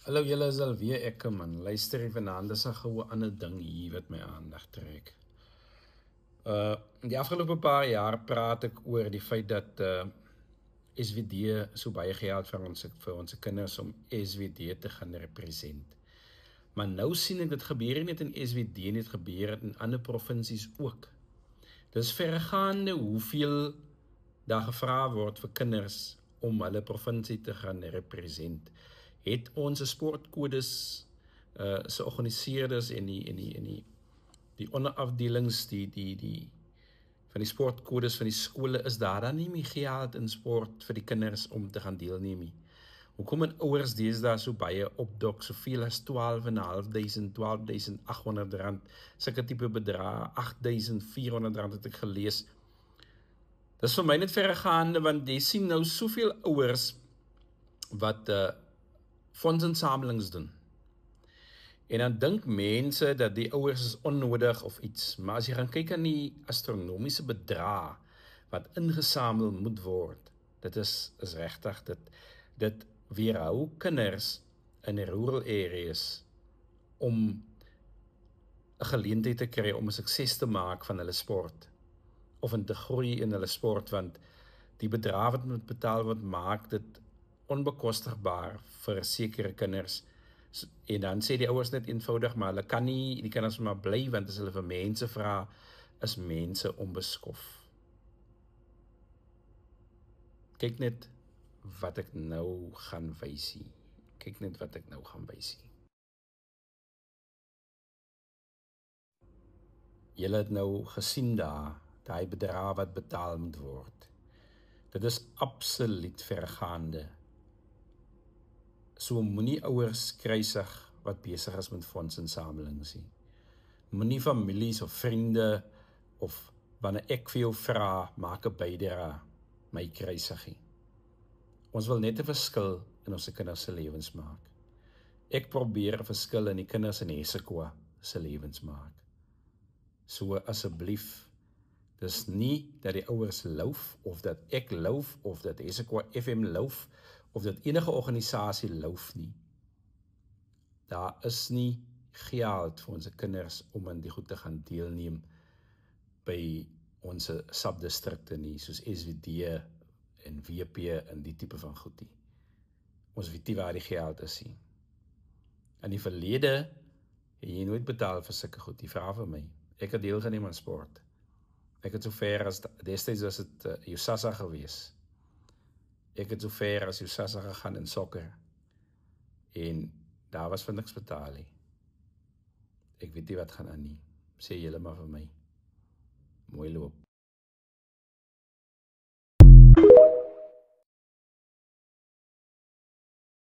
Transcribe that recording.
Hallo julle, is alweer ek man. Luister hier vanaand, is 'n goue ander ding hier wat my aandag trek. Die afgelope paar jaar praat ek oor die feit dat SVD so baie geld vir ons kinders om SVD te gaan represent. Maar nou sien ek dit gebeur nie net in SVD nie, dit gebeur in ander provinsies ook. Dis verregaande hoeveel daar gevra word vir kinders om hulle provinsie te gaan represent. Het ons sportkodes se organiseerders en die onderafdelings die van die sportkodes van die skole, is daar dan nie meer geld in sport vir die kinders om te gaan deelneem nie? Hoekom het ouers deesdae so baie opdok, soveel as 12.500, 12.800 rand, sulke tipe bedrae, 8.400 rand het ek gelees. Dis vir my net verregaande, want jy sien nou soveel ouers wat fondsinsamelings doen. En dan dink mense dat die ouers is onnodig of iets, maar as jy gaan kyk aan die astronomiese bedrae wat ingesamel moet word, dit is regtig, dit weerhou kinders in rural areas om 'n geleentheid te kry om 'n sukses te maak van hulle sport, of in te groei in hulle sport, want die bedrae wat moet betaal word, maak dit onbekostigbaar vir sekere kinders. En dan sê die ouers net eenvoudig, maar hulle kan nie, die kinders maar bly, want as hulle vir mense vra, is mense onbeskof. Kyk net wat ek nou gaan wysie. Kyk net wat ek nou gaan wysie. Julle het nou gesien daar, daai bedrae wat betaal moet word. Dit is absoluut vergaande. So moenie ouers kruisig wat besig is met fondsinsamelings nie. Moenie families of vriende of wanneer ek vir jou vra, maak 'n bydrae, my kruisig nie. Ons wil net 'n verskil in ons kinders se lewens maak. Ek probeer 'n verskil in die kinders in Hessequa se lewens maak. So asseblief, dis nie dat die ouers loof, of dat ek loof, of dat Hessequa FM loof, of dat enige organisasie loof nie. Daar is nie geld vir ons kinders om in die goed te gaan deelneem by ons subdistrikte nie, soos SVD en WP en die tipe van goed nie. Ons weet nie waar die geld is nie. In die verlede het jy nooit betaal vir sulke goed. Die vra vir my. Ek het deelgeneem aan sport. Ek het so ver as, destyds was het USASA gewees. Ek het so ver as USASA gegaan in sokker. En daar was vir niks betaal nie. Ek weet nie wat gaan aan nie. Sê julle maar vir my. Mooi loop.